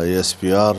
ISPR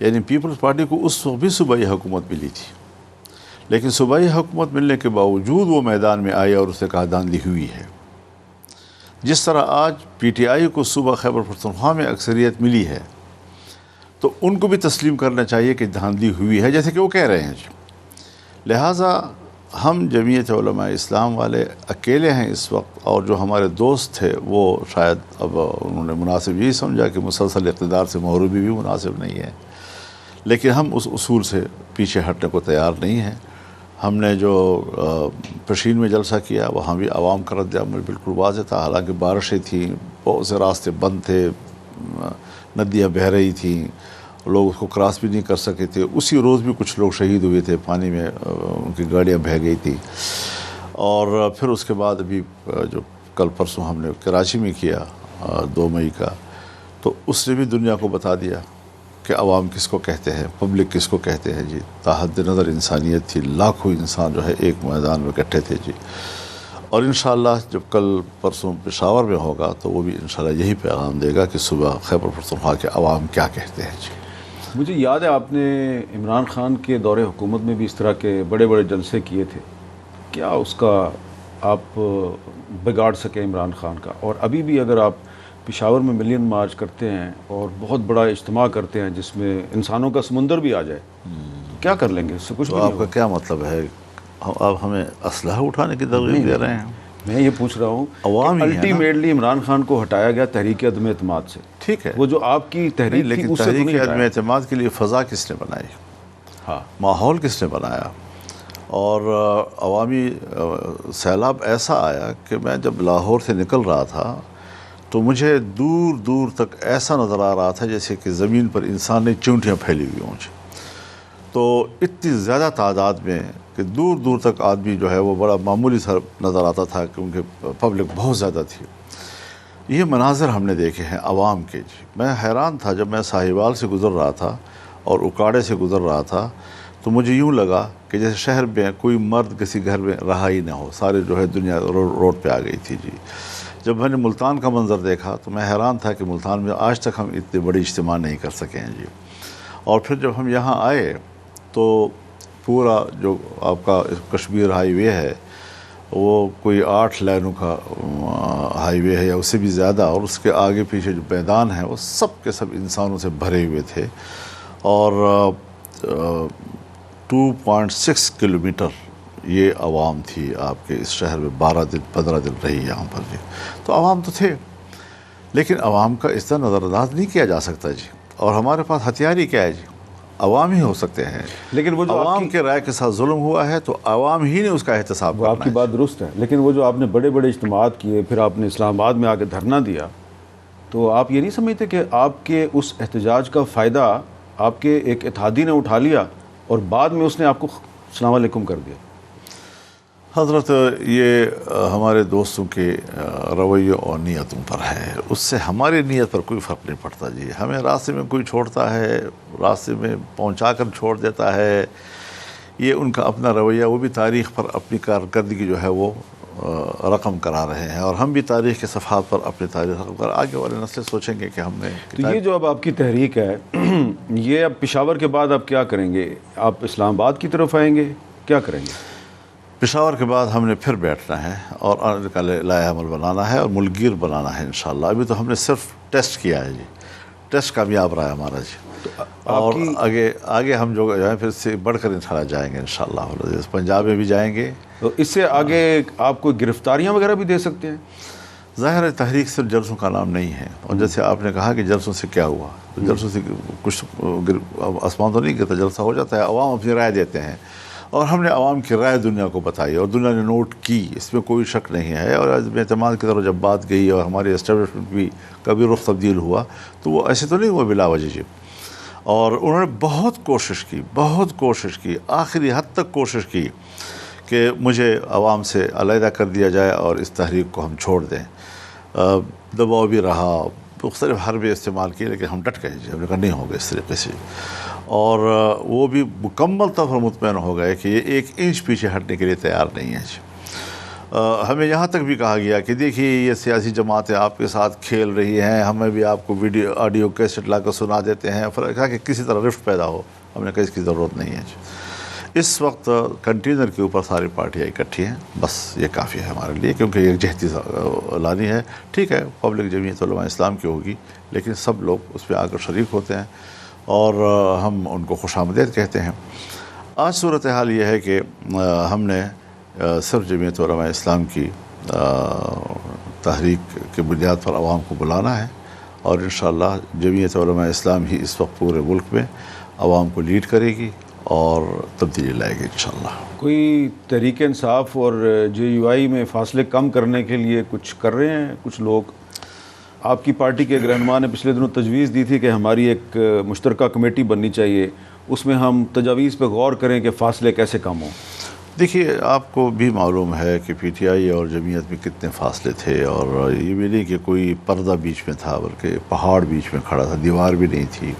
یعنی Peoples party کو اس وقت بھی صوبائی حکومت ملی تھی، لیکن صوبائی حکومت ملنے کے باوجود وہ میدان میں آئی اور اس نے کہا دھاندلی ہوئی ہے۔ جس طرح آج پی ٹی آئی کو صوبہ خیبر پختونخوا میں اکثریت ملی ہے تو ان کو بھی تسلیم کرنا چاہیے کہ دھاندلی ہوئی ہے، جیسے کہ وہ کہہ رہے ہیں جی۔ لہٰذا ہم جمعیت علماء اسلام والے اکیلے ہیں اس وقت، اور جو ہمارے دوست تھے وہ شاید اب انہوں نے مناسب یہی سمجھا کہ مسلسل اقتدار سے محروبی بھی مناسب نہیں ہے، لیکن ہم اس اصول سے پیچھے ہٹنے کو تیار نہیں ہیں۔ ہم نے جو پشین میں جلسہ کیا وہاں بھی عوام کا رد عمل بالکل واضح تھا، حالانکہ بارشیں تھیں، بہت سے راستے بند تھے، ندیاں بہہ رہی تھیں، لوگ اس کو کراس بھی نہیں کر سکے تھے۔ اسی روز بھی کچھ لوگ شہید ہوئے تھے، پانی میں ان کی گاڑیاں بہہ گئی تھیں۔ اور پھر اس کے بعد ابھی جو کل پرسوں ہم نے کراچی میں کیا 2 مئی کا، تو اس نے بھی دنیا کو بتا دیا کہ عوام کس کو کہتے ہیں، پبلک کس کو کہتے ہیں جی۔ تحد نظر انسانیت تھی، لاکھوں انسان جو ہے ایک میدان میں اکٹھے تھے جی۔ اور انشاءاللہ جب کل پرسوں پشاور میں ہوگا تو وہ بھی انشاءاللہ یہی پیغام دے گا کہ صبح خیبر پختونخوا کے عوام کیا کہتے ہیں جی۔ مجھے یاد ہے آپ نے عمران خان کے دور حکومت میں بھی اس طرح کے بڑے بڑے جلسے کیے تھے، کیا اس کا آپ بگاڑ سکے عمران خان کا؟ اور ابھی بھی اگر آپ پشاور میں ملین مارچ کرتے ہیں اور بہت بڑا اجتماع کرتے ہیں جس میں انسانوں کا سمندر بھی آ جائے، کیا کر لیں گے؟ اس سے کچھ تو بھی آپ نہیں کا ہوگا۔ کیا مطلب ہے؟ آپ ہمیں اسلحہ اٹھانے کی ترغیب دے رہے ہیں؟ میں یہ پوچھ رہا ہوں عوام ہی ہے نا۔ الٹیمیٹلی عمران خان کو ہٹایا گیا تحریک عدم اعتماد سے، ٹھیک ہے، وہ جو آپ کی نہیں، تحریک تھی لیکن اس سے تو تحریک نہیں عدم ہٹایا۔ اعتماد کے لیے فضا کس نے بنائی؟ ہاں، ماحول کس نے بنایا؟ اور عوامی سیلاب ایسا آیا کہ میں جب لاہور سے نکل رہا تھا تو مجھے دور دور تک ایسا نظر آ رہا تھا جیسے کہ زمین پر انسان نے چونٹیاں پھیلی ہوئی ہوں جی۔ تو اتنی زیادہ تعداد میں کہ دور دور تک آدمی جو ہے وہ بڑا معمولی سا نظر آتا تھا کیونکہ پبلک بہت زیادہ تھی۔ یہ مناظر ہم نے دیکھے ہیں عوام کے جی۔ میں حیران تھا جب میں ساہیوال سے گزر رہا تھا اور اکاڑے سے گزر رہا تھا تو مجھے یوں لگا کہ جیسے شہر میں کوئی مرد کسی گھر میں رہا ہی نہ ہو، سارے جو ہے دنیا روڈ پہ آ گئی تھی جی۔ جب میں نے ملتان کا منظر دیکھا تو میں حیران تھا کہ ملتان میں آج تک ہم اتنے بڑے اجتماع نہیں کر سکے ہیں جی۔ اور پھر جب ہم یہاں آئے تو پورا جو آپ کا کشمیر ہائی وے ہے وہ کوئی 8 لائنوں کا ہائی وے ہے یا اس سے بھی زیادہ، اور اس کے آگے پیچھے جو میدان ہے وہ سب کے سب انسانوں سے بھرے ہوئے تھے، اور 2.6 کلومیٹر یہ عوام تھی آپ کے اس شہر میں، 12 دن 15 دن رہی یہاں پر جی۔ تو عوام تو تھے، لیکن عوام کا اس طرح نظر انداز نہیں کیا جا سکتا جی۔ اور ہمارے پاس ہتھیار ہی کیا ہے جی؟ عوام ہی ہو سکتے ہیں۔ لیکن وہ جو عوام کے رائے کے ساتھ ظلم ہوا ہے تو عوام ہی نے اس کا احتساب وہ آپ کی بات درست ہے، لیکن وہ جو آپ نے بڑے بڑے اجتماعات کیے، پھر آپ نے اسلام آباد میں آ کے دھرنا دیا، تو آپ یہ نہیں سمجھتے کہ آپ کے اس احتجاج کا فائدہ آپ کے ایک اتحادی نے اٹھا لیا اور بعد میں اس نے آپ کو السلام علیکم کر دیا؟ حضرت یہ ہمارے دوستوں کے رویوں اور نیتوں پر ہے، اس سے ہماری نیت پر کوئی فرق نہیں پڑتا جی۔ ہمیں راستے میں کوئی چھوڑتا ہے، راستے میں پہنچا کر چھوڑ دیتا ہے، یہ ان کا اپنا رویہ، وہ بھی تاریخ پر اپنی کارکردگی جو ہے وہ رقم کرا رہے ہیں، اور ہم بھی تاریخ کے صفحات پر اپنی تاریخ رقم کر، آگے والے نسلیں سوچیں گے کہ ہم نے۔ تو یہ جو اب آپ کی تحریک ہے یہ اب پشاور کے بعد آپ کیا کریں گے؟ آپ اسلام آباد کی طرف آئیں گے، کیا کریں گے؟ پشاور کے بعد ہم نے پھر بیٹھنا ہے اور آنے کا لائحہ عمل بنانا ہے اور ملکگیر بنانا ہے انشاءاللہ۔ ابھی تو ہم نے صرف ٹیسٹ کیا ہے جی، ٹیسٹ کامیاب رہا ہے ہمارا جی، اور آگے ہم جو ہے پھر سے بڑھ کر انشاءاللہ جائیں گے انشاءاللہ، پنجاب میں بھی جائیں گے۔ تو اس سے آگے آپ کوئی گرفتاریاں وغیرہ بھی دے سکتے ہیں؟ ظاہر ہے تحریک صرف جلسوں کا نام نہیں ہے، اور جیسے آپ نے کہا کہ جلسوں سے کیا ہوا، جلسوں سے کچھ آسمان تو نہیں گرتا، جلسہ ہو جاتا ہے، عوام اپنی رائے دیتے ہیں، اور ہم نے عوام کی رائے دنیا کو بتائی اور دنیا نے نوٹ کی، اس میں کوئی شک نہیں ہے۔ اور عدم اعتماد کی طرف جب بات گئی اور ہماری اسٹیبلشمنٹ بھی کبھی رخ تبدیل ہوا تو وہ ایسے تو نہیں ہوا بلا وجہ جی، اور انہوں نے بہت کوشش کی، آخری حد تک کوشش کی کہ مجھے عوام سے علیحدہ کر دیا جائے اور اس تحریک کو ہم چھوڑ دیں۔ دباؤ بھی رہا، مختلف حربے استعمال کیے، لیکن ہم ڈٹ گئے جی، ہم نے کہا نہیں ہوگا اس طریقے سے، اور وہ بھی مکمل طور پر مطمئن ہو گئے کہ یہ 1 انچ پیچھے ہٹنے کے لیے تیار نہیں ہے جی۔ ہمیں یہاں تک بھی کہا گیا کہ دیکھیے یہ سیاسی جماعتیں آپ کے ساتھ کھیل رہی ہیں، ہمیں بھی آپ کو ویڈیو آڈیو کیسٹ لا کر سنا دیتے ہیں، پھر کہا کہ کسی طرح رفٹ پیدا ہو، ہم نے کہا اس کی ضرورت نہیں ہے. اس وقت کنٹینر کے اوپر ساری پارٹیاں اکٹھی ہیں، بس یہ کافی ہے ہمارے لیے، کیونکہ یہ جہتی لانی ہے. ٹھیک ہے پبلک جمعیت علماء اسلام کی ہوگی، لیکن سب لوگ اس پہ آ کر شریک ہوتے ہیں اور ہم ان کو خوش آمدید کہتے ہیں. آج صورتحال یہ ہے کہ ہم نے صرف جمعیت علماء اسلام کی تحریک کے بنیاد پر عوام کو بلانا ہے، اور انشاءاللہ جمعیت علماء اسلام ہی اس وقت پورے ملک میں عوام کو لیڈ کرے گی اور تبدیلی لائے گی انشاءاللہ. کوئی تحریک انصاف اور JUI میں فاصلے کم کرنے کے لیے کچھ کر رہے ہیں کچھ لوگ؟ آپ کی پارٹی کے ایک رہنما نے پچھلے دنوں تجویز دی تھی کہ ہماری ایک مشترکہ کمیٹی بننی چاہیے، اس میں ہم تجاویز پہ غور کریں کہ فاصلے کیسے کم ہوں. دیکھیے آپ کو بھی معلوم ہے کہ PTI اور جمعیت میں کتنے فاصلے تھے، اور یہ بھی نہیں کہ کوئی پردہ بیچ میں تھا بلکہ پہاڑ بیچ میں کھڑا تھا، دیوار بھی نہیں تھی.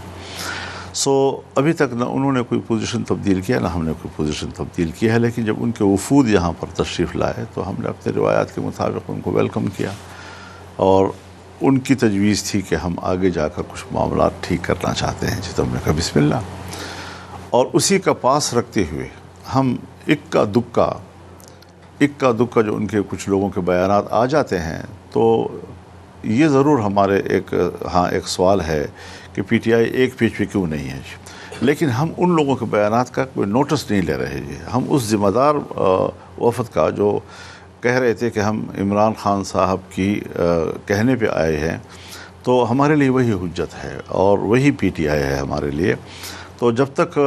ابھی تک نہ انہوں نے کوئی پوزیشن تبدیل کیا نہ ہم نے کوئی پوزیشن تبدیل کی ہے. لیکن جب ان کے وفود یہاں پر تشریف لائے تو ہم نے اپنے روایات کے مطابق ان کو ویلکم کیا، اور ان کی تجویز تھی کہ ہم آگے جا کر کچھ معاملات ٹھیک کرنا چاہتے ہیں. تو ہم نے کہا بسم اللہ، اور اسی کا پاس رکھتے ہوئے ہم اکا دکا جو ان کے کچھ لوگوں کے بیانات آ جاتے ہیں تو یہ ضرور ہمارے ایک سوال ہے کہ PTI ایک پیج پہ کیوں نہیں ہے. لیکن ہم ان لوگوں کے بیانات کا کوئی نوٹس نہیں لے رہے جی. ہم اس ذمہ دار وفد کا جو کہہ رہے تھے کہ ہم عمران خان صاحب کی کہنے پہ آئے ہیں، تو ہمارے لیے وہی حجت ہے اور وہی PTI ہے ہمارے لیے. تو جب تک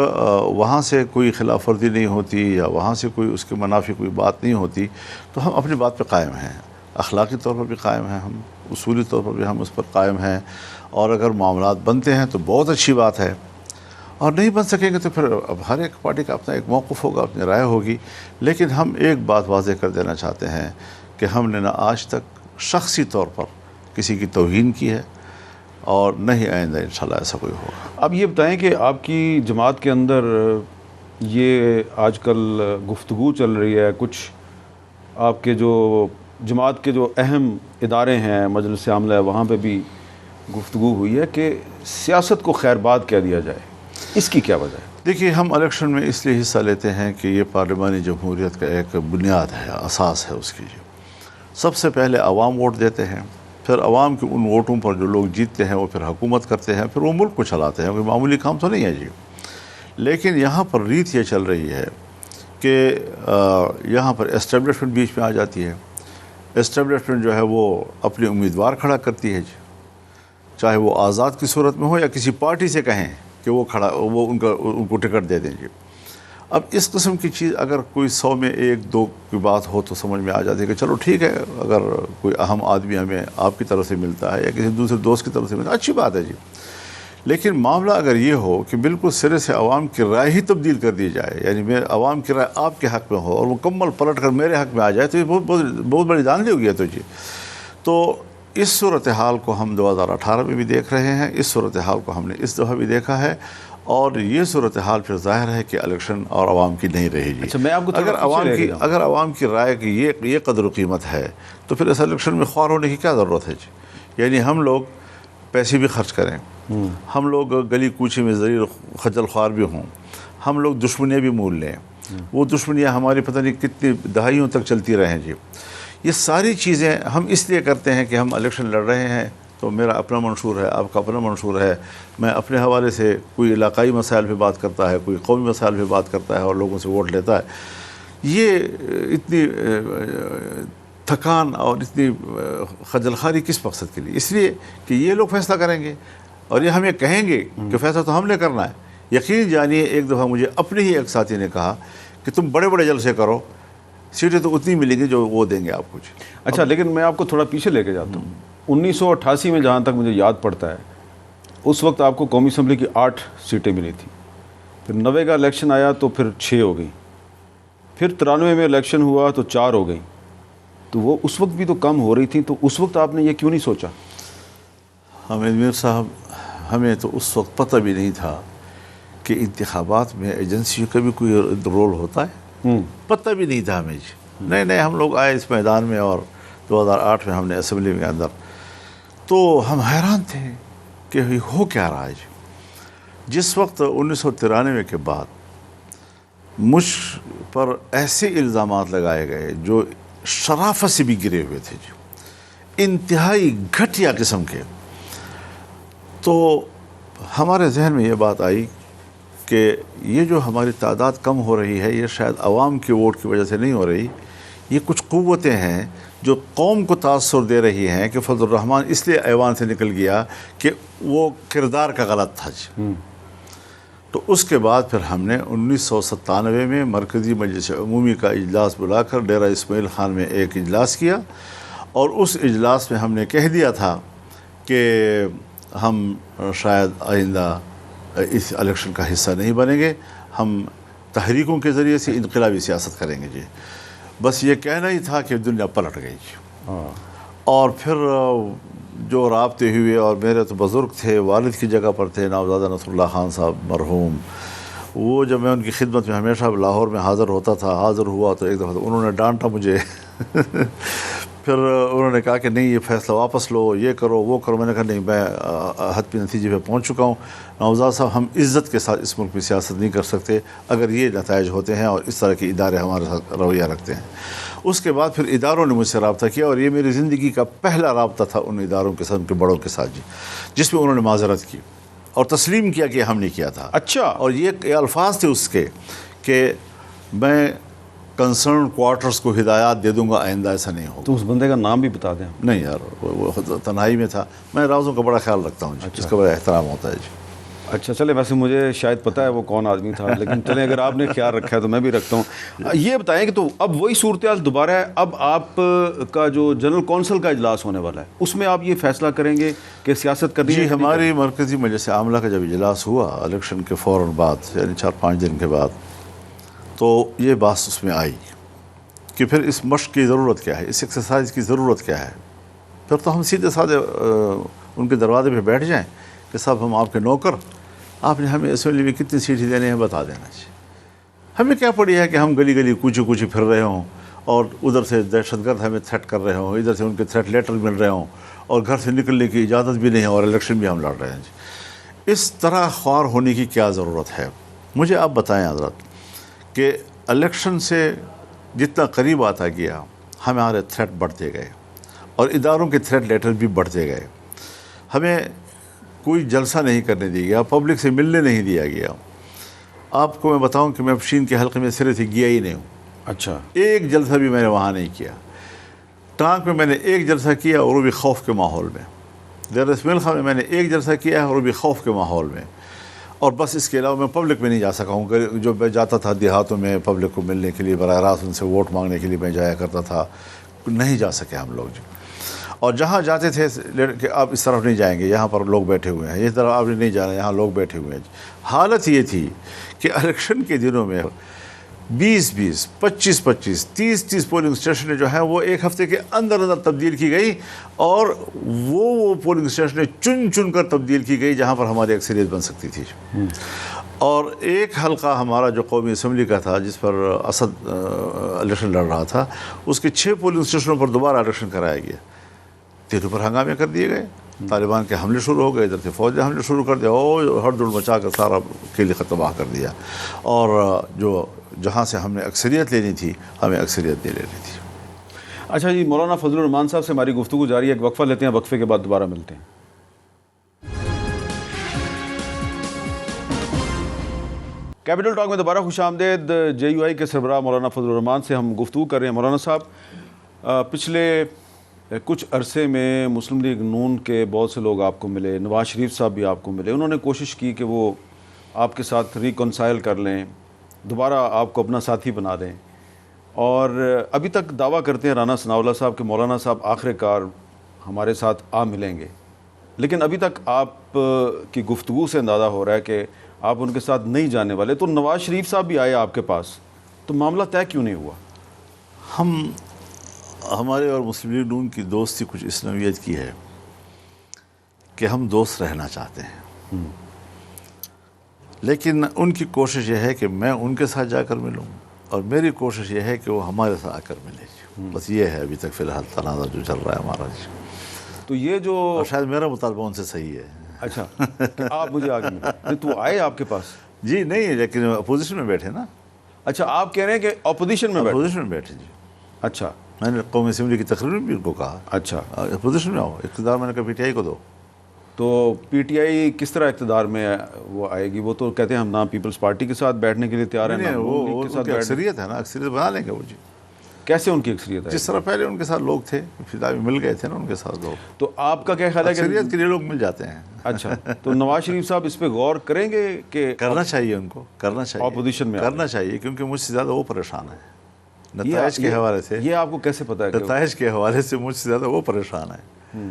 وہاں سے کوئی خلاف ورزی نہیں ہوتی یا وہاں سے کوئی اس کے منافی کوئی بات نہیں ہوتی تو ہم اپنی بات پہ قائم ہیں. اخلاقی طور پر بھی قائم ہیں ہم، اصولی طور پر بھی ہم اس پر قائم ہیں، اور اگر معاملات بنتے ہیں تو بہت اچھی بات ہے، اور نہیں بن سکیں گے تو پھر اب ہر ایک پارٹی کا اپنا ایک موقف ہوگا، اپنی رائے ہوگی. لیکن ہم ایک بات واضح کر دینا چاہتے ہیں کہ ہم نے نہ آج تک شخصی طور پر کسی کی توہین کی ہے، اور نہ ہی آئندہ انشاءاللہ ایسا کوئی ہوگا. اب یہ بتائیں کہ آپ کی جماعت کے اندر یہ آج کل گفتگو چل رہی ہے، کچھ آپ کے جو جماعت کے جو اہم ادارے ہیں، مجلس عاملہ ہے، وہاں پہ بھی گفتگو ہوئی ہے کہ سیاست کو خیر باد کہہ دیا جائے، اس کی کیا وجہ ہے؟ دیکھیے ہم الیکشن میں اس لیے حصہ لیتے ہیں کہ یہ پارلیمانی جمہوریت کا ایک بنیاد ہے، اساس ہے اس کی. سب سے پہلے عوام ووٹ دیتے ہیں، پھر عوام کے ان ووٹوں پر جو لوگ جیتتے ہیں وہ پھر حکومت کرتے ہیں، پھر وہ ملک کو چلاتے ہیں. کوئی معمولی کام تو نہیں ہے جی. لیکن یہاں پر ریت یہ چل رہی ہے کہ یہاں پر اسٹیبلشمنٹ بیچ میں آ جاتی ہے. اسٹیبلشمنٹ جو ہے وہ اپنے امیدوار کھڑا کرتی ہے جی، چاہے وہ آزاد کی صورت میں ہو یا کسی پارٹی سے کہیں کہ وہ ان کو ٹکٹ دے دیں جی. اب اس قسم کی چیز اگر کوئی 100 میں 1-2 کی بات ہو تو سمجھ میں آ جاتی ہے کہ چلو ٹھیک ہے، اگر کوئی اہم آدمی ہمیں آپ کی طرف سے ملتا ہے یا کسی دوسرے دوست کی طرف سے ملتا ہے، اچھی بات ہے جی. لیکن معاملہ اگر یہ ہو کہ بالکل سرے سے عوام کی رائے ہی تبدیل کر دی جائے، یعنی عوام کی رائے آپ کے حق میں ہو اور مکمل پلٹ کر میرے حق میں آ جائے، تو یہ بہت بڑی دھاندلی ہو گئی ہے تو جی. تو اس صورتحال کو ہم 2018 میں بھی دیکھ رہے ہیں، اس صورتحال کو ہم نے اس دفعہ بھی دیکھا ہے، اور یہ صورتحال پھر ظاہر ہے کہ الیکشن اور عوام کی نہیں رہے گی. اچھا، میں آپ کو اگر عوام کی رائے کی یہ قدر و قیمت ہے تو پھر اس الیکشن میں خوار ہونے کی کیا ضرورت ہے جی. یعنی ہم لوگ پیسے بھی خرچ کریں، ہم لوگ گلی کوچے میں ذلیل خجل خوار بھی ہوں، ہم لوگ دشمنیاں بھی مول لیں، وہ دشمنیاں ہماری پتہ نہیں کتنی دہائیوں تک چلتی رہیں جی. یہ ساری چیزیں ہم اس لیے کرتے ہیں کہ ہم الیکشن لڑ رہے ہیں تو میرا اپنا منشور ہے، آپ کا اپنا منشور ہے. میں اپنے حوالے سے کوئی علاقائی مسائل پہ بات کرتا ہے، کوئی قومی مسائل پہ بات کرتا ہے اور لوگوں سے ووٹ لیتا ہے. یہ اتنی تھکان اور اتنی خجل خواری کس مقصد کے لیے؟ اس لیے کہ یہ لوگ فیصلہ کریں گے اور یہ ہمیں کہیں گے کہ فیصلہ تو ہم نے کرنا ہے. یقین جانیے ایک دفعہ مجھے اپنے ہی ایک ساتھی نے کہا کہ تم بڑے بڑے جلسے کرو، سیٹیں تو اتنی ملیں گی جو وہ دیں گے آپ کو. اچھا، لیکن میں آپ کو تھوڑا پیچھے لے کے جاتا ہوں. 1988 میں جہاں تک مجھے یاد پڑتا ہے، اس وقت آپ کو قومی اسمبلی کی 8 سیٹیں ملی تھیں. پھر 90 کا الیکشن آیا تو پھر 6 ہو گئیں، پھر 93 میں الیکشن ہوا تو 4 ہو گئیں. تو وہ اس وقت بھی تو کم ہو رہی تھیں، تو اس وقت آپ نے یہ کیوں نہیں سوچا؟ حامد میر صاحب، ہمیں تو اس وقت پتہ بھی نہیں تھا کہ انتخابات میں ایجنسیوں کا بھی کوئی رول ہوتا ہے. پتہ بھی نہیں تھا ہمیں جی. نئے نئے ہم لوگ آئے اس میدان میں، اور 2008 میں ہم نے اسمبلی میں اندر، تو ہم حیران تھے کہ ہو کیا رہا ہے جی۔ جس وقت 1993 کے بعد مجھ پر ایسے الزامات لگائے گئے جو شرافت سے بھی گرے ہوئے تھے جی، انتہائی گھٹیا قسم کے، تو ہمارے ذہن میں یہ بات آئی کہ یہ جو ہماری تعداد کم ہو رہی ہے، یہ شاید عوام کے ووٹ کی وجہ سے نہیں ہو رہی، یہ کچھ قوتیں ہیں جو قوم کو تاثر دے رہی ہیں کہ فضل الرحمان اس لیے ایوان سے نکل گیا کہ وہ کردار کا غلط تھا جی۔ تو اس کے بعد پھر ہم نے 1997 میں مرکزی مجلس عمومی کا اجلاس بلا کر ڈیرہ اسماعیل خان میں ایک اجلاس کیا، اور اس اجلاس میں ہم نے کہہ دیا تھا کہ ہم شاید آئندہ اس الیکشن کا حصہ نہیں بنیں گے، ہم تحریکوں کے ذریعے سے انقلابی سیاست کریں گے جی۔ بس یہ کہنا ہی تھا کہ دنیا پلٹ گئی جی۔ اور پھر جو رابطے ہوئے، اور میرے تو بزرگ تھے، والد کی جگہ پر تھے نوزادہ نصر اللہ خان صاحب مرحوم، وہ جب میں ان کی خدمت میں ہمیشہ لاہور میں حاضر ہوتا تھا، حاضر ہوا تو ایک دفعہ انہوں نے ڈانٹا مجھے پھر انہوں نے کہا کہ نہیں یہ فیصلہ واپس لو، یہ کرو وہ کرو۔ میں نے کہا نہیں، میں حتمی نتیجے پہ پہنچ چکا ہوں نوزاد صاحب، ہم عزت کے ساتھ اس ملک میں سیاست نہیں کر سکتے اگر یہ نتائج ہوتے ہیں اور اس طرح کے ادارے ہمارے ساتھ رویہ رکھتے ہیں۔ اس کے بعد پھر اداروں نے مجھ سے رابطہ کیا، اور یہ میری زندگی کا پہلا رابطہ تھا ان اداروں کے ساتھ، ان کے بڑوں کے ساتھ جی، جس میں انہوں نے معذرت کی اور تسلیم کیا کہ ہم نے کیا تھا۔ اچھا، اور یہ الفاظ تھے اس کے کہ میں کنسرن کوارٹرز کو ہدایات دے دوں گا، آئندہ ایسا نہیں ہوگا۔ تو اس بندے کا نام بھی بتا دیں۔ نہیں یار، وہ تنہائی میں تھا، میں رازوں کا بڑا خیال رکھتا ہوں جی، اس کا بڑا احترام ہوتا ہے جی۔ اچھا چلے، ویسے مجھے شاید پتہ ہے وہ کون آدمی تھا، لیکن چلیں اگر آپ نے خیال رکھا ہے تو میں بھی رکھتا ہوں۔ یہ بتائیں کہ تو اب وہی صورتحال دوبارہ ہے، اب آپ کا جو جنرل کونسل کا اجلاس ہونے والا ہے اس میں آپ یہ فیصلہ کریں گے کہ سیاست کرنی ہے؟ جی، ہماری مرکزی مجلس عاملہ کا جب اجلاس ہوا الیکشن کے فوراً بعد، یعنی 4-5 دن کے بعد، تو یہ بات اس میں آئی کہ پھر اس مشق کی ضرورت کیا ہے، اس ایکسرسائز کی ضرورت کیا ہے۔ پھر تو ہم سیدھے سادھے ان کے دروازے پہ بیٹھ جائیں کہ صاحب ہم آپ کے نوکر، آپ نے ہمیں اسمبلی میں کتنی سیٹیں دینے ہیں بتا دینا چاہیے۔ ہمیں کیا پڑی ہے کہ ہم گلی گلی کوچے کوچے پھر رہے ہوں، اور ادھر سے دہشت گرد ہمیں تھریٹ کر رہے ہوں، ادھر سے ان کے تھریٹ لیٹر مل رہے ہوں، اور گھر سے نکلنے کی اجازت بھی نہیں ہے، اور الیکشن بھی ہم لڑ رہے ہیں جی۔ اس طرح خوار ہونے کی کیا ضرورت ہے؟ مجھے آپ بتائیں حضرت کہ الیکشن سے جتنا قریب آتا گیا ہمارے تھریٹ بڑھتے گئے، اور اداروں کے تھریٹ لیٹر بھی بڑھتے گئے، ہمیں کوئی جلسہ نہیں کرنے دیا گیا، پبلک سے ملنے نہیں دیا گیا۔ آپ کو میں بتاؤں کہ میں پشین کے حلقے میں سرے سے گیا ہی نہیں ہوں۔ اچھا، ایک جلسہ بھی میں نے وہاں نہیں کیا۔ ٹانک میں نے ایک جلسہ کیا، اور وہ بھی خوف کے ماحول میں۔ ڈیرہ اسماعیل خان میں نے ایک جلسہ کیا ہے، اور وہ بھی خوف کے ماحول میں۔ اور بس اس کے علاوہ میں پبلک میں نہیں جا سکا ہوں۔ جو میں جاتا تھا دیہاتوں میں پبلک کو ملنے کے لیے، براہ راست ان سے ووٹ مانگنے کے لیے میں جایا کرتا تھا، نہیں جا سکے ہم لوگ جی۔ اور جہاں جاتے تھے کہ آپ اس طرف نہیں جائیں گے، یہاں پر لوگ بیٹھے ہوئے ہیں، اس طرف آپ نے نہیں جانا، یہاں لوگ بیٹھے ہوئے ہیں جی۔ حالت یہ تھی کہ الیکشن کے دنوں میں 20-20، 25-25، 30-30 پولنگ اسٹیشنیں جو ہیں وہ ایک ہفتے کے اندر اندر تبدیل کی گئی، اور وہ پولنگ اسٹیشنیں چن چن کر تبدیل کی گئی جہاں پر ہماری اکثریت بن سکتی تھی۔ اور ایک حلقہ ہمارا جو قومی اسمبلی کا تھا جس پر اسد الیکشن لڑ رہا تھا، اس کے 6 پولنگ اسٹیشنوں پر دوبارہ الیکشن کرایا گیا۔ تینوں پر ہنگامے کر دیے گئے، طالبان کے حملے شروع ہو گئے، ادھر سے فوج نے حملے شروع کر دیا، اور ہڑ دڑ مچا کر سارا کھیل تباہ کر دیا، اور جہاں سے ہم نے اکثریت لینی تھی ہمیں اکثریت نہیں لینی تھی۔ اچھا جی، مولانا فضل الرحمان صاحب سے ہماری گفتگو جاری ہے، ایک وقفہ لیتے ہیں، وقفے کے بعد دوبارہ ملتے ہیں۔ کیپٹل ٹاک میں دوبارہ خوش آمدید۔ JUI کے سربراہ مولانا فضل الرحمان سے ہم گفتگو کر رہے ہیں۔ مولانا صاحب، پچھلے کچھ عرصے میں مسلم لیگ نون کے بہت سے لوگ آپ کو ملے، نواز شریف صاحب بھی آپ کو ملے، انہوں نے کوشش کی کہ وہ آپ کے ساتھ ریکنسائل کر لیں، دوبارہ آپ کو اپنا ساتھی بنا دیں، اور ابھی تک دعویٰ کرتے ہیں رانا ثناء اللہ صاحب کہ مولانا صاحب آخر کار ہمارے ساتھ آ ملیں گے، لیکن ابھی تک آپ کی گفتگو سے اندازہ ہو رہا ہے کہ آپ ان کے ساتھ نہیں جانے والے۔ تو نواز شریف صاحب بھی آئے آپ کے پاس، تو معاملہ طے کیوں نہیں ہوا؟ ہمارے اور مسلم لیگ نون کی دوستی کچھ اس نوعیت کی ہے کہ ہم دوست رہنا چاہتے ہیں، لیکن ان کی کوشش یہ ہے کہ میں ان کے ساتھ جا کر ملوں، اور میری کوشش یہ ہے کہ وہ ہمارے ساتھ آ کر ملے جی. بس یہ ہے ابھی تک فی الحال تنازع جو چل رہا ہے ہمارا جی. تو یہ جو اور شاید میرا مطالبہ ان سے صحیح ہے. اچھا کہ آپ مجھے آگے نہیں تو آئے آپ کے پاس؟ جی نہیں، لیکن اپوزیشن میں بیٹھے نا. اچھا آپ کہہ رہے ہیں کہ اپوزیشن میں بیٹھے؟ اپوزیشن میں بیٹھے جی. اچھا میں نے قومی اسمبلی کی تقریر میں بھی ان کو کہا اچھا. اپوزیشن میں آؤ. اقتدار میں نے کہا پی ٹی آئی کو دو. تو پی ٹی آئی کس طرح اقتدار میں وہ آئے گی؟ وہ تو کہتے ہیں ہم نہ پیپلز پارٹی کے ساتھ بیٹھنے کے لیے تیار ہیں نہ نون لیگ کے ساتھ بیٹھنے. اکثریت ہے نا، اکثریت بنا لیں گے وہ جی. کیسے ان کی اکثریت ہے؟ جس طرح پہلے ان کے ساتھ لوگ تھے، پھر ابھی مل گئے تھے نا ان کے ساتھ لوگ. تو آپ کا کیا خیال ہے کہ اکثریت کے لیے لوگ مل جاتے ہیں. اچھا تو نواز شریف صاحب اس پہ غور کریں گے کہ کرنا چاہیے ان کو، کرنا چاہیے اپوزیشن میں کرنا چاہیے، کیونکہ مجھ سے زیادہ وہ پریشان ہے نتائج کے حوالے سے. یہ آپ کو کیسے پتا ہے؟ نتائج کے حوالے سے مجھ سے زیادہ وہ پریشان ہے.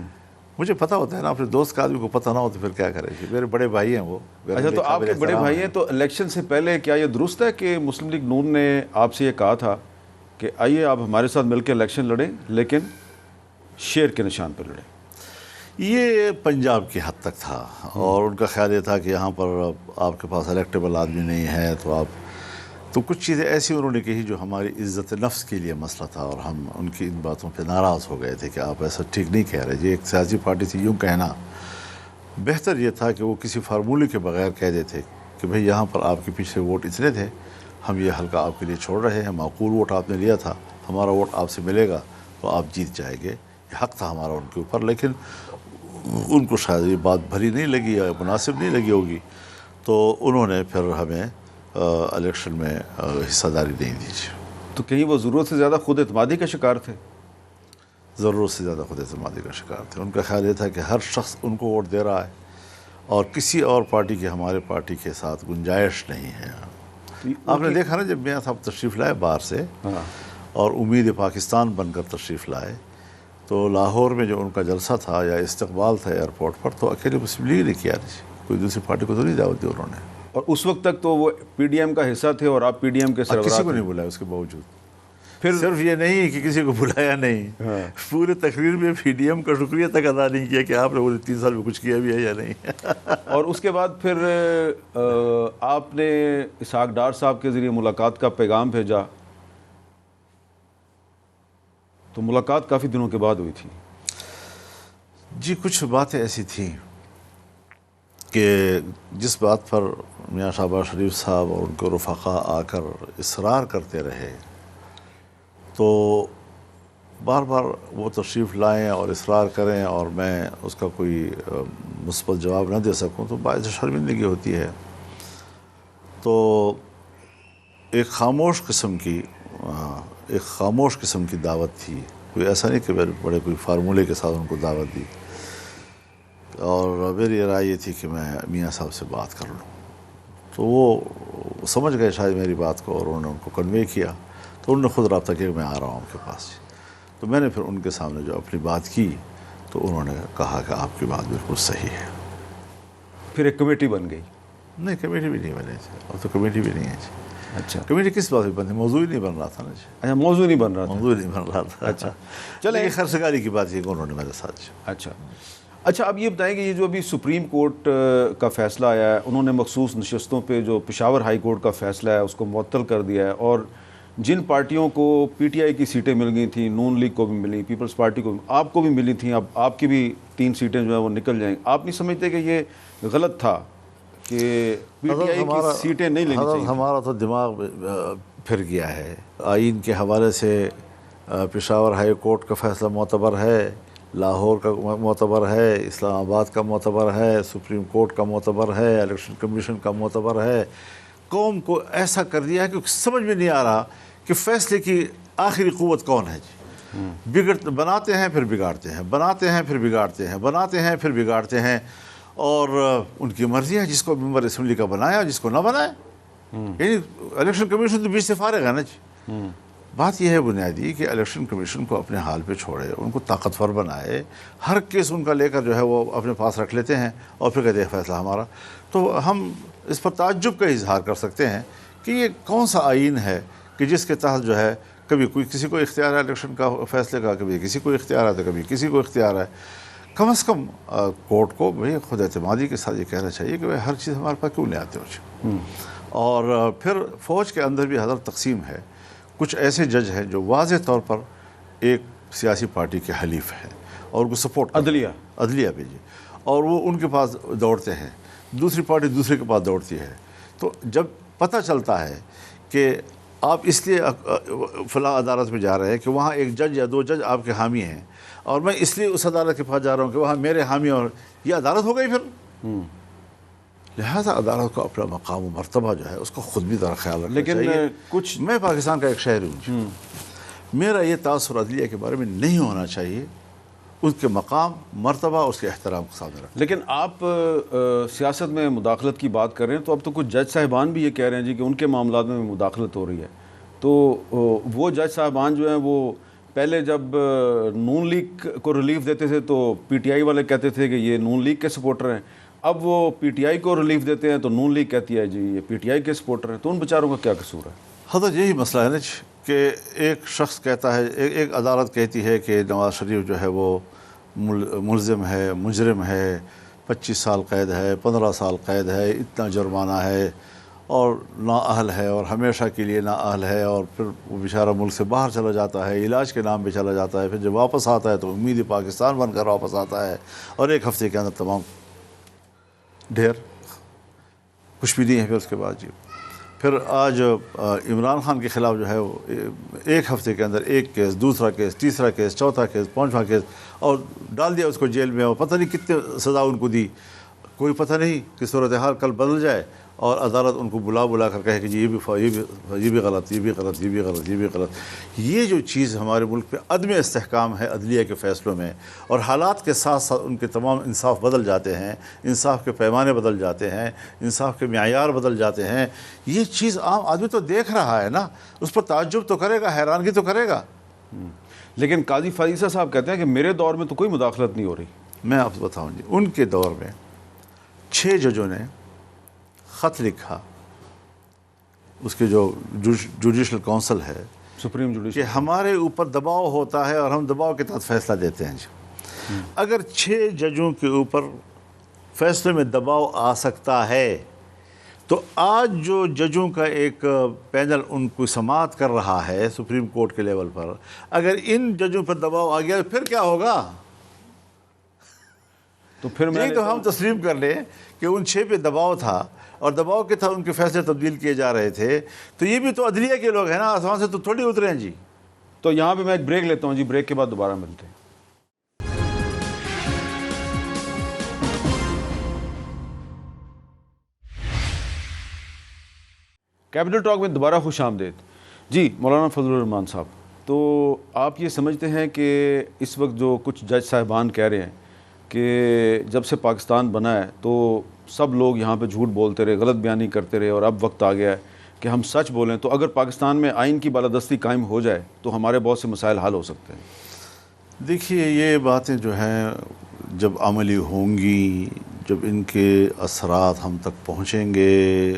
مجھے پتا ہوتا ہے نا، اپنے دوست کا آدمی کو پتہ نہ ہو تو پھر کیا کرے گی. میرے بڑے بھائی ہیں وہ. اچھا تو آپ کے بڑے بھائی ہیں، تو الیکشن سے پہلے کیا یہ درست ہے کہ مسلم لیگ نون نے آپ سے یہ کہا تھا کہ آئیے آپ ہمارے ساتھ مل کے الیکشن لڑیں لیکن شیر کے نشان پر لڑیں؟ یہ پنجاب کی حد تک تھا، اور ان کا خیال یہ تھا کہ یہاں پر آپ کے پاس الیکٹیبل آدمی نہیں ہے تو آپ، تو کچھ چیزیں ایسی انہوں نے کہی جو ہماری عزت نفس کے لیے مسئلہ تھا، اور ہم ان کی ان باتوں پہ ناراض ہو گئے تھے کہ آپ ایسا ٹھیک نہیں کہہ رہے. یہ ایک سیاسی پارٹی تھی، یوں کہنا بہتر یہ تھا کہ وہ کسی فارمولے کے بغیر کہہ دیتے کہ بھئی یہاں پر آپ کے پیچھے ووٹ اتنے تھے، ہم یہ حلقہ آپ کے لیے چھوڑ رہے ہیں، معقول ووٹ آپ نے لیا تھا، ہمارا ووٹ آپ سے ملے گا تو آپ جیت جائیں گے. یہ حق تھا ہمارا ان کے اوپر. لیکن ان کو شاید یہ بات بھری نہیں لگی یا مناسب نہیں لگی ہوگی، تو انہوں نے پھر ہمیں الیکشن میں حصہ داری نہیں دی. تو کہیں وہ ضرورت سے زیادہ خود اعتمادی کا شکار تھے؟ ضرورت سے زیادہ خود اعتمادی کا شکار تھے. ان کا خیال یہ تھا کہ ہر شخص ان کو ووٹ دے رہا ہے اور کسی اور پارٹی کی ہمارے پارٹی کے ساتھ گنجائش نہیں ہے. آپ نے دیکھا نا جب میاں صاحب تشریف لائے باہر سے اور امید پاکستان بن کر تشریف لائے، تو لاہور میں جو ان کا جلسہ تھا یا استقبال تھا ایئرپورٹ پر، تو اکیلے مسلم لیگ نے کیا نہیں، کوئی دوسری پارٹی کو تو نہیں دعوت دی انہوں نے. اور اس وقت تک تو وہ پی ڈی ایم کا حصہ تھے اور آپ پی ڈی ایم کے سربراہ کسی کو تھے. نہیں بلایا اس کے باوجود. پھر صرف یہ نہیں کہ کسی کو بلایا نہیں، پورے تقریر میں پی ڈی ایم کا شکریہ تک ادا نہیں کیا کہ آپ نے وہ 3 سال میں کچھ کیا بھی ہے یا نہیں. اور اس کے بعد پھر آپ نے اسحاق ڈار صاحب کے ذریعے ملاقات کا پیغام بھیجا، تو ملاقات کافی دنوں کے بعد ہوئی تھی. جی کچھ باتیں ایسی تھیں کہ جس بات پر میاں شہباز شریف صاحب اور ان کے رفقا آ کر اصرار کرتے رہے، تو بار بار وہ تشریف لائیں اور اصرار کریں اور میں اس کا کوئی مثبت جواب نہ دے سکوں تو باعث شرمندگی ہوتی ہے. تو ایک خاموش قسم کی دعوت تھی. کوئی ایسا نہیں کہ بڑے کوئی فارمولے کے ساتھ ان کو دعوت دی. اور میری رائے یہ تھی کہ میں میاں صاحب سے بات کر لوں. تو وہ سمجھ گئے شاید میری بات کو، اور انہوں نے ان کو کنوے کیا. تو انہوں نے خود رابطہ کیا کہ میں آ رہا ہوں آپ کے پاس. تو میں نے پھر ان کے سامنے جو اپنی بات کی تو انہوں نے کہا کہ آپ کی بات بالکل صحیح ہے. پھر ایک کمیٹی بن گئی؟ نہیں کمیٹی بھی نہیں بنی تھی، اور تو کمیٹی بھی نہیں ہے جی. اچھا کمیٹی کس بات پہ بنتی؟ موضوع ہی نہیں بن رہا تھا نا جی. اچھا موضوع نہیں بن رہا تھا. موضوع نہیں بن رہا تھا. اچھا چلیں یہ خرچگاری کی بات ہے کہ انہوں نے میرے ساتھ جی. اچھا اب یہ بتائیں کہ یہ جو ابھی سپریم کورٹ کا فیصلہ آیا ہے، انہوں نے مخصوص نشستوں پہ جو پشاور ہائی کورٹ کا فیصلہ ہے اس کو معطل کر دیا ہے، اور جن پارٹیوں کو پی ٹی آئی کی سیٹیں مل گئی تھیں، نون لیگ کو بھی ملی، پیپلز پارٹی کو بھی، آپ کو بھی ملی تھیں، اب آپ کی بھی 3 سیٹیں جو ہیں وہ نکل جائیں. آپ نہیں سمجھتے کہ یہ غلط تھا کہ پی ٹی آئی کی سیٹیں نہیں لینی چاہیے؟ ہمارا تو دماغ پھر گیا ہے. آئین کے حوالے سے پشاور ہائی کورٹ کا فیصلہ معتبر ہے، لاہور کا معتبر ہے، اسلام آباد کا معتبر ہے، سپریم کورٹ کا معتبر ہے، الیکشن کمیشن کا معتبر ہے. قوم کو ایسا کر دیا ہے کہ سمجھ میں نہیں آ رہا کہ فیصلے کی آخری قوت کون ہے جی. بناتے ہیں پھر بگاڑتے ہیں، بناتے ہیں پھر بگاڑتے ہیں، بناتے ہیں پھر بگاڑتے ہیں، اور ان کی مرضی ہے جس کو ممبر اسمبلی کا بنایا جس کو نہ بنائے. یعنی الیکشن کمیشن تو بیچ سے فارغ ہے نا جی. بات یہ ہے بنیادی کہ الیکشن کمیشن کو اپنے حال پہ چھوڑے، ان کو طاقتور بنائے. ہر کیس ان کا لے کر جو ہے وہ اپنے پاس رکھ لیتے ہیں اور پھر کہتے ہیں فیصلہ ہمارا. تو ہم اس پر تعجب کا اظہار کر سکتے ہیں کہ یہ کون سا آئین ہے کہ جس کے تحت جو ہے کبھی کوئی کسی کو اختیار ہے الیکشن کا فیصلے کا، کبھی کسی کو اختیار ہے تو کبھی کسی کو اختیار ہے. کم از کم کورٹ کو بھئی خود اعتمادی کے ساتھ یہ کہنا چاہیے کہ ہر چیز ہمارے پاس کیوں لے آتے ہو. اور پھر فوج کے اندر بھی حضرت تقسیم ہے. کچھ ایسے جج ہیں جو واضح طور پر ایک سیاسی پارٹی کے حلیف ہیں اور ان کو سپورٹ عدلیہ پہ جی, اور وہ ان کے پاس دوڑتے ہیں, دوسری پارٹی دوسرے کے پاس دوڑتی ہے. تو جب پتہ چلتا ہے کہ آپ اس لیے فلاں عدالت میں جا رہے ہیں کہ وہاں ایک جج یا دو جج آپ کے حامی ہیں, اور میں اس لیے اس عدالت کے پاس جا رہا ہوں کہ وہاں میرے حامی, اور یہ عدالت ہو گئی پھر. لہٰذا عدالت کو اپنا مقام و مرتبہ جو ہے اس کو خود بھی ذرا خیال رکھنا چاہیے. لیکن کچھ میں پاکستان کا ایک شہری ہوں, میرا یہ تاثر عدلیہ کے بارے میں نہیں ہونا چاہیے, اس کے مقام مرتبہ اس کے احترام کو سامنے رکھنا. لیکن آپ سیاست میں مداخلت کی بات کر رہے ہیں, تو اب تو کچھ جج صاحبان بھی یہ کہہ رہے ہیں جی کہ ان کے معاملات میں مداخلت ہو رہی ہے. تو وہ جج صاحبان جو ہیں وہ پہلے جب نون لیگ کو ریلیف دیتے تھے تو پی ٹی آئی والے کہتے تھے کہ یہ نون لیگ کے سپورٹر ہیں, اب وہ پی ٹی آئی کو ریلیف دیتے ہیں تو نون لیگ کہتی ہے جی یہ پی ٹی آئی کے سپورٹر ہیں. تو ان بیچاروں کا کیا قصور ہے؟ حضرت یہی مسئلہ ہے نا کہ ایک شخص کہتا ہے, ایک عدالت کہتی ہے کہ نواز شریف جو ہے وہ ملزم ہے, مجرم ہے, 25 سال قید ہے, 15 سال قید ہے, اتنا جرمانہ ہے اور نااہل ہے اور ہمیشہ کے لیے نااہل ہے, اور پھر وہ بیچارہ ملک سے باہر چلا جاتا ہے, علاج کے نام پہ چلا جاتا ہے, پھر جب واپس آتا ہے تو امید پاکستان بن کر واپس آتا ہے, اور ایک ہفتے کے اندر تمام ڈھیر, کچھ بھی نہیں ہے پھر اس کے بعد جی. پھر آج عمران خان کے خلاف جو ہے وہ ایک ہفتے کے اندر ایک کیس, دوسرا کیس, تیسرا کیس, چوتھا کیس, پانچواں کیس, اور ڈال دیا اس کو جیل میں, اور پتہ نہیں کتنے سزا ان کو دی, کوئی پتہ نہیں کہ صورتحال کل بدل جائے اور عدالت ان کو بلا کر کہے کہ جی یہ بھی غلط, یہ بھی غلط, یہ بھی غلط, یہ بھی غلط. یہ جو چیز ہمارے ملک پہ عدم استحکام ہے عدلیہ کے فیصلوں میں, اور حالات کے ساتھ ساتھ ان کے تمام انصاف بدل جاتے ہیں, انصاف کے پیمانے بدل جاتے ہیں, انصاف کے معیار بدل جاتے ہیں. یہ چیز عام آدمی تو دیکھ رہا ہے نا, اس پر تعجب تو کرے گا, حیرانگی تو کرے گا. لیکن قاضی فائزہ صاحب کہتے ہیں کہ میرے دور میں تو کوئی مداخلت نہیں ہو رہی. میں آپ کو بتاؤں جی, ان کے دور میں 6 ججوں نے خط لکھا, اس کے جو جوڈیشل کونسل ہے, سپریم کہ جوڈیشل, ہمارے اوپر دباؤ ہوتا ہے اور ہم دباؤ کے تحت فیصلہ دیتے ہیں جی. اگر 6 ججوں کے اوپر فیصلے میں دباؤ آ سکتا ہے, تو آج جو ججوں کا ایک پینل ان کو سماعت کر رہا ہے سپریم کورٹ کے لیول پر, اگر ان ججوں پر دباؤ آ گیا پھر کیا ہوگا؟ تو پھر میں تو ہم تسلیم کر لیں کہ ان 6 پہ دباؤ تھا اور دباؤ کے تھا ان کے فیصلے تبدیل کیے جا رہے تھے, تو یہ بھی تو عدلیہ کے لوگ ہیں نا, آسمان سے تو تھوڑی اترے ہیں جی. تو یہاں پہ میں ایک بریک لیتا ہوں جی, بریک کے بعد دوبارہ ملتے ہیں. کیپٹل ٹاک میں دوبارہ خوش آمدید جی. مولانا فضل الرحمان صاحب, تو آپ یہ سمجھتے ہیں کہ اس وقت جو کچھ جج صاحبان کہہ رہے ہیں کہ جب سے پاکستان بنا ہے تو سب لوگ یہاں پہ جھوٹ بولتے رہے, غلط بیانی کرتے رہے, اور اب وقت آ گیا ہے کہ ہم سچ بولیں, تو اگر پاکستان میں آئین کی بالادستی قائم ہو جائے تو ہمارے بہت سے مسائل حل ہو سکتے ہیں؟ دیکھیے, یہ باتیں جو ہیں جب عملی ہوں گی, جب ان کے اثرات ہم تک پہنچیں گے,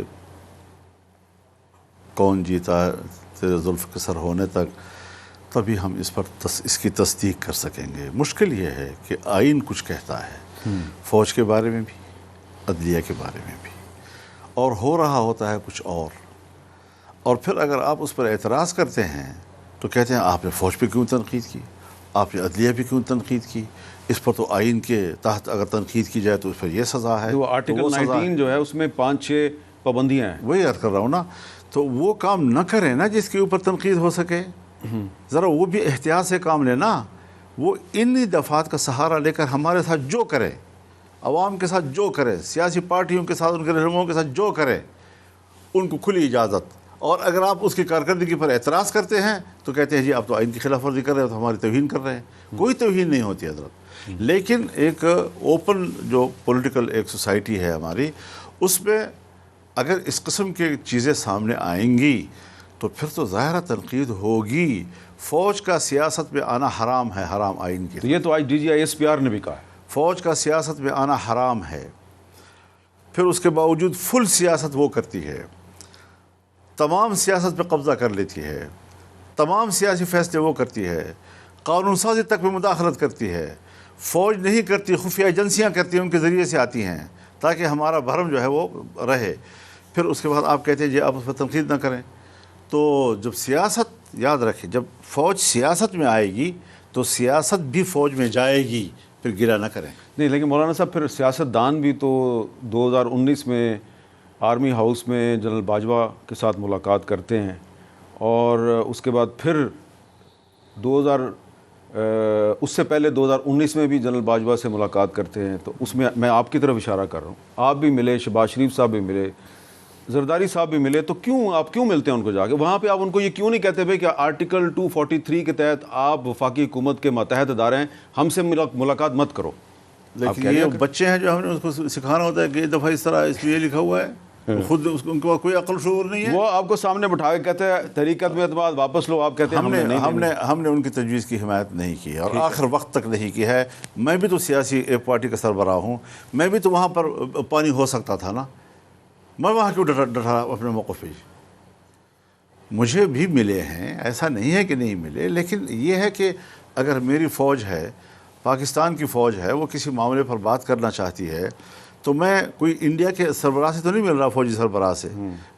کون جیتا تیرے زلف کے سر ہونے تک, تبھی ہم اس پر اس کی تصدیق کر سکیں گے. مشکل یہ ہے کہ آئین کچھ کہتا ہے, فوج کے بارے میں بھی, عدلیہ کے بارے میں بھی, اور ہو رہا ہوتا ہے کچھ اور پھر اگر آپ اس پر اعتراض کرتے ہیں تو کہتے ہیں آپ نے فوج پہ کیوں تنقید کی, آپ نے عدلیہ پہ کیوں تنقید کی, اس پر تو آئین کے تحت اگر تنقید کی جائے تو اس پر یہ سزا ہے. وہ آرٹیکل 19 جو ہے اس میں 5-6 پابندیاں ہیں. وہی عرض کر رہا ہوں نا, تو وہ کام نہ کریں نا جس کے اوپر تنقید ہو سکے. ذرا وہ بھی احتیاط سے کام لینا. وہ انہی دفعات کا سہارا لے کر ہمارے ساتھ جو کرے, عوام کے ساتھ جو کرے, سیاسی پارٹیوں کے ساتھ, ان کے رہنماؤں کے ساتھ جو کرے, ان کو کھلی اجازت. اور اگر آپ اس کی کارکردگی پر اعتراض کرتے ہیں تو کہتے ہیں جی آپ تو آئین کی خلاف ورزی کر رہے ہیں, تو ہماری توہین کر رہے ہیں. کوئی توہین نہیں ہوتی حضرت. لیکن ایک اوپن جو پولیٹیکل ایک سوسائٹی ہے ہماری, اس میں اگر اس قسم کی چیزیں سامنے آئیں گی تو پھر تو ظاہرہ تنقید ہوگی. فوج کا سیاست میں آنا حرام ہے, حرام آئین کی. تو یہ تو آج DGISPR نے بھی کہا ہے, فوج کا سیاست میں آنا حرام ہے. پھر اس کے باوجود فل سیاست وہ کرتی ہے, تمام سیاست پہ قبضہ کر لیتی ہے, تمام سیاسی فیصلے وہ کرتی ہے, قانون سازی تک میں مداخلت کرتی ہے. فوج نہیں کرتی, خفیہ ایجنسیاں کرتی ہیں, ان کے ذریعے سے آتی ہیں تاکہ ہمارا بھرم جو ہے وہ رہے. پھر اس کے بعد آپ کہتے ہیں جی آپ اس پر تنقید نہ کریں. تو جب سیاست، یاد رکھیں، جب فوج سیاست میں آئے گی تو سیاست بھی فوج میں جائے گی، پھر گرا نہ کریں. نہیں لیکن مولانا صاحب پھر سیاست دان بھی تو 2019 میں آرمی ہاؤس میں جنرل باجوہ کے ساتھ ملاقات کرتے ہیں، اور اس کے بعد پھر اس سے پہلے 2019 میں بھی جنرل باجوہ سے ملاقات کرتے ہیں. تو اس میں میں آپ کی طرف اشارہ کر رہا ہوں، آپ بھی ملے، شہباز شریف صاحب بھی ملے، زرداری صاحب بھی ملے، تو آپ کیوں ملتے ہیں ان کو جا کے وہاں پہ؟ آپ ان کو یہ کیوں نہیں کہتے بھائی کہ آرٹیکل 243 کے تحت آپ وفاقی حکومت کے ماتحت ادارے ہیں، ہم سے ملاقات مت کرو؟ لیکن یہ بچے ہیں جو ہم نے اس کو سکھانا ہوتا ہے کہ ایک دفعہ اس طرح اس میں یہ لکھا ہوا ہے، خود ان کو کوئی عقل شعور نہیں ہے. وہ آپ کو سامنے بٹھا کے کہتے ہیں تحریکت میں اعتماد واپس لو، آپ کہتے ہیں ہم نے ان کی تجویز کی حمایت نہیں کی اور آخر وقت تک نہیں کی ہے. میں بھی تو سیاسی ایک پارٹی کا سربراہ ہوں، میں بھی تو وہاں پر پانی ہو سکتا تھا نا، میں وہاں کیوں ڈٹا اپنے موقف پہ؟ مجھے بھی ملے ہیں، ایسا نہیں ہے کہ نہیں ملے، لیکن یہ ہے کہ اگر میری فوج ہے، پاکستان کی فوج ہے، وہ کسی معاملے پر بات کرنا چاہتی ہے تو میں کوئی انڈیا کے سربراہ سے تو نہیں مل رہا، فوجی سربراہ سے،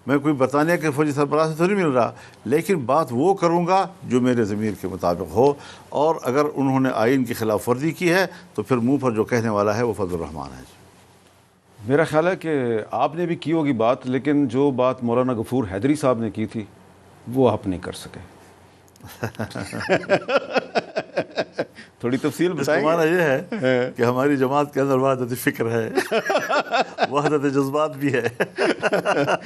میں کوئی برطانیہ کے فوجی سربراہ سے تو نہیں مل رہا، لیکن بات وہ کروں گا جو میرے ضمیر کے مطابق ہو. اور اگر انہوں نے آئین کی خلاف ورزی کی ہے تو پھر منہ پر جو کہنے والا ہے وہ فضل الرحمان ہے. میرا خیال ہے کہ آپ نے بھی کی ہوگی بات، لیکن جو بات مولانا غفور حیدری صاحب نے کی تھی وہ آپ نہیں کر سکے. تھوڑی تفصیل بتائیں. ہمارا یہ ہے کہ ہماری جماعت کے اندر وحدت فکر ہے، وحدت جذبات بھی ہے.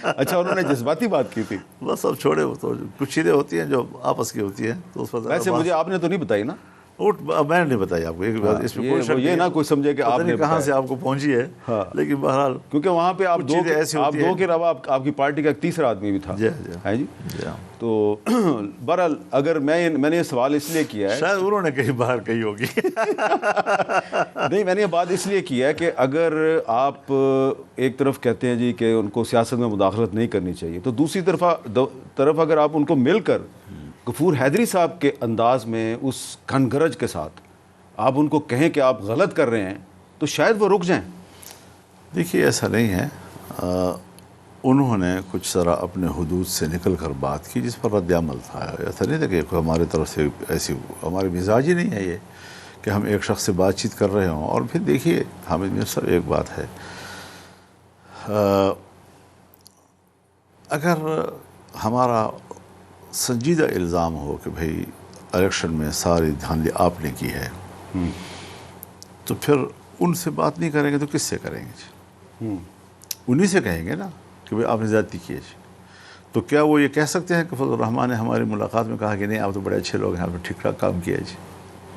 اچھا، انہوں نے جذباتی بات کی تھی؟ بس اب چھوڑے، وہ تو کچھ چیزیں ہوتی ہیں جو آپس کی ہوتی ہیں تو اس پر ویسے مجھے آپ نے تو نہیں بتائی نا؟ میں نے نہیں بتائی آپ کو ایک بات، اس میں کوئی شک یہ نہ کوئی سمجھے کہ آپ نے کہاں سے آپ کو پہنچی ہے، لیکن بہرحال کیونکہ وہاں پہ آپ دو کے علاوہ آپ کی پارٹی کا ایک تیسرا آدمی بھی تھا. ہے جی. تو بہرحال اگر میں نے یہ سوال اس لیے کیا ہے، شاید انہوں نے کہیں باہر کہی ہوگی. نہیں، میں نے یہ بات اس لیے کی ہے کہ اگر آپ ایک طرف کہتے ہیں جی کہ ان کو سیاست میں مداخلت نہیں کرنی چاہیے، تو دوسری طرف اگر آپ ان کو مل کر غفور حیدری صاحب کے انداز میں اس گھن گرج کے ساتھ آپ ان کو کہیں کہ آپ غلط کر رہے ہیں تو شاید وہ رک جائیں. دیکھیے ایسا نہیں ہے، انہوں نے کچھ ذرا اپنے حدود سے نکل کر بات کی جس پر رد عمل تھا. ایسا نہیں تھا کہ ہمارے طرف سے ایسی، ہماری مزاج ہی نہیں ہے یہ کہ ہم ایک شخص سے بات چیت کر رہے ہوں. اور پھر دیکھیے حامد میاں صاحب، ایک بات ہے، اگر ہمارا سنجیدہ الزام ہو کہ بھئی الیکشن میں ساری دھاندلی آپ نے کی ہے، تو پھر ان سے بات نہیں کریں گے تو کس سے کریں گے؟ انہی سے کہیں گے نا کہ بھئی آپ نے زیادتی کی ہے. تو کیا وہ یہ کہہ سکتے ہیں کہ فضل الرحمان نے ہماری ملاقات میں کہا کہ نہیں آپ تو بڑے اچھے لوگ ہیں، آپ نے ٹھیک ٹھاک کام کیا جی؟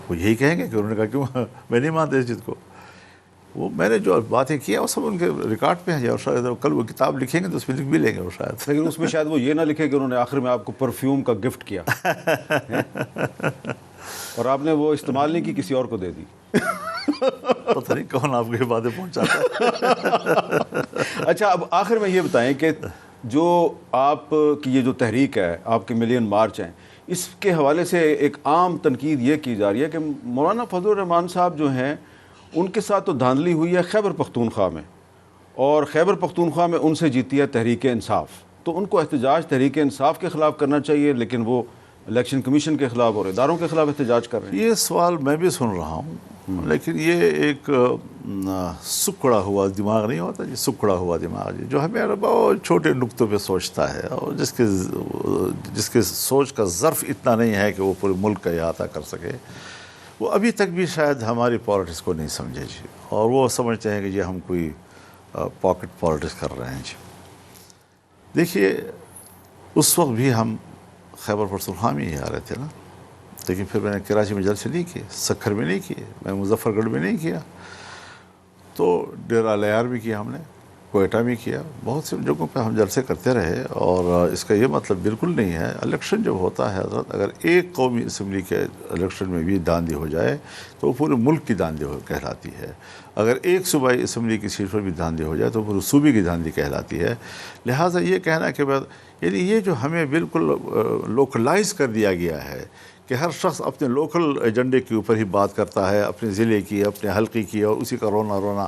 وہ یہی کہیں گے کہ انہوں نے کہا کیوں میں نہیں مانتا اس چیز کو. وہ میں نے جو باتیں کی ہیں وہ سب ان کے ریکارڈ پہ ہیں، اور شاید کل وہ کتاب لکھیں گے تو اس میں لکھ بھی لیں گے وہ شاید. لیکن اس میں شاید وہ یہ نہ لکھے کہ انہوں نے آخر میں آپ کو پرفیوم کا گفٹ کیا اور آپ نے وہ استعمال نہیں کی، کسی اور کو دے دی. پتہ نہیں کون آپ کو یہ باتیں پہنچاتا ہے. اچھا، اب آخر میں یہ بتائیں کہ جو آپ کی یہ جو تحریک ہے، آپ کے ملین مارچ ہیں، اس کے حوالے سے ایک عام تنقید یہ کی جا رہی ہے کہ مولانا فضل الرحمان صاحب جو ہیں ان کے ساتھ تو دھاندلی ہوئی ہے خیبر پختونخوا میں، اور خیبر پختونخوا میں ان سے جیتی ہے تحریک انصاف، تو ان کو احتجاج تحریک انصاف کے خلاف کرنا چاہیے، لیکن وہ الیکشن کمیشن کے خلاف اور اداروں کے خلاف احتجاج کر رہے ہیں. یہ سوال میں بھی سن رہا ہوں، لیکن یہ ایک سکڑا ہوا دماغ نہیں ہوتا جی، سکڑا ہوا دماغ جی، جو ہمیں بہت چھوٹے نقطوں پہ سوچتا ہے، اور جس کے سوچ کا ظرف اتنا نہیں ہے کہ وہ پورے ملک کا احاطہ کر سکے. وہ ابھی تک بھی شاید ہماری پالیٹکس کو نہیں سمجھے جی، اور وہ سمجھتے ہیں کہ جی ہم کوئی پاکٹ پالیٹکس کر رہے ہیں جی. دیکھیے اس وقت بھی ہم خیبر پختونخوا میں ہی آ رہے تھے نا، لیکن پھر میں نے کراچی میں جلسے نہیں کیے، سکھر میں نہیں کیے، میں مظفر گڑھ میں نہیں کیا، تو ڈیرہ لیار بھی کیا ہم نے، کوئٹہ بھی کیا، بہت سے جگہوں پہ ہم جلسے کرتے رہے. اور اس کا یہ مطلب بالکل نہیں ہے الیکشن جب ہوتا ہے حضرت، اگر ایک قومی اسمبلی کے الیکشن میں بھی داندھی ہو جائے تو وہ پورے ملک کی داندھی کہلاتی ہے. اگر ایک صوبائی اسمبلی کی سیٹ پر بھی داندھی ہو جائے تو پورے صوبے کی داندھی کہلاتی ہے. لہٰذا یہ کہنا کہ یعنی یہ جو ہمیں بالکل لوکلائز کر دیا گیا ہے کہ ہر شخص اپنے لوکل ایجنڈے کے اوپر ہی بات کرتا ہے، اپنے ضلع کی، اپنے حلقے کی، اور اسی کا رونا،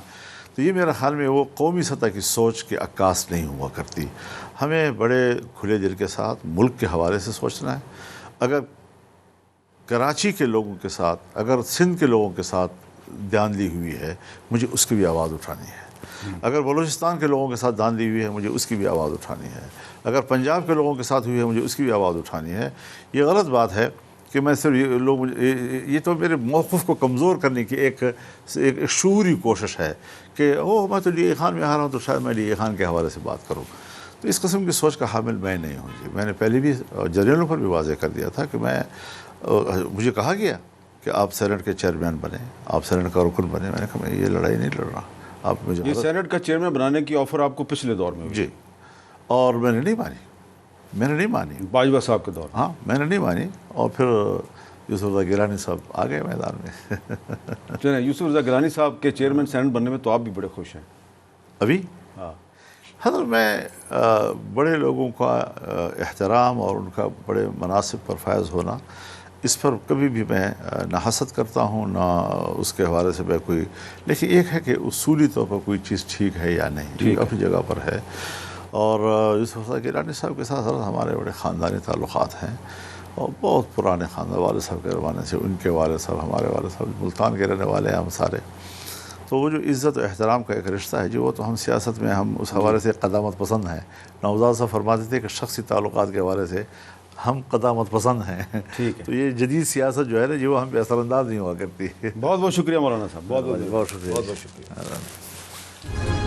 تو یہ میرے خیال میں وہ قومی سطح کی سوچ کی عکاس نہیں ہوا کرتی. ہمیں بڑے کھلے دل کے ساتھ ملک کے حوالے سے سوچنا ہے. اگر کراچی کے لوگوں کے ساتھ، اگر سندھ کے لوگوں کے ساتھ دھیان لی ہوئی ہے، مجھے اس کی بھی آواز اٹھانی ہے. اگر بلوچستان کے لوگوں کے ساتھ دھیان لی ہوئی ہے، مجھے اس کی بھی آواز اٹھانی ہے. اگر پنجاب کے لوگوں کے ساتھ ہوئی ہے، مجھے اس کی بھی آواز اٹھانی ہے. یہ غلط بات ہے کہ میں صرف یہ تو میرے موقف کو کمزور کرنے کی ایک شعوری کوشش ہے کہ میں تو لی خان میں آ رہا ہوں تو شاید میں لی خان کے حوالے سے بات کروں. تو اس قسم کی سوچ کا حامل میں نہیں ہوں جی. میں نے پہلے بھی جرنلوں پر بھی واضح کر دیا تھا کہ مجھے کہا گیا کہ آپ سینٹ کے چیئرمین بنیں، آپ سینٹ کا رکن بنیں. میں نے کہا میں یہ لڑائی نہیں لڑ رہا. آپ مجھے یہ سینٹ کا چیئرمین بنانے کی آفر آپ کو پچھلے دور میں ہوئی؟ جی. اور میں نے نہیں مانی. باجوہ صاحب کے دور میں؟ ہاں میں نے نہیں مانی. اور پھر یوسف رضا گیلانی صاحب آ گئے میدان میں. چلیں، یوسف رضا گیلانی صاحب کے چیئرمین سینٹ بننے میں تو آپ بھی بڑے خوش ہیں ابھی. ہاں. حضرت میں بڑے لوگوں کا احترام اور ان کا بڑے مناصب پر فائز ہونا، اس پر کبھی بھی میں نہ حسد کرتا ہوں نہ اس کے حوالے سے میں کوئی. لیکن ایک ہے کہ اصولی طور پر کوئی چیز ٹھیک ہے یا نہیں، اپنی جگہ پر ہے. اور یوسف رضا گیلانی صاحب کے ساتھ ہمارے بڑے خاندانی تعلقات ہیں اور بہت پرانے خاندان. والد صاحب کے زمانے سے ان کے والد صاحب، ہمارے والد صاحب ملتان کے رہنے والے ہیں ہم سارے. تو وہ جو عزت و احترام کا ایک رشتہ ہے جو وہ تو ہم سیاست میں ہم اس حوالے سے قدامت پسند ہیں. نوزاد صاحب فرماتے تھے کہ شخصی تعلقات کے حوالے سے ہم قدامت پسند ہیں. ٹھیک ہے. تو یہ جدید سیاست جو ہے نا جو ہم پہ اثر انداز نہیں ہوا کرتی. بہت بہت شکریہ مولانا صاحب. بہت شکریہ. بہت بہت شکریہ.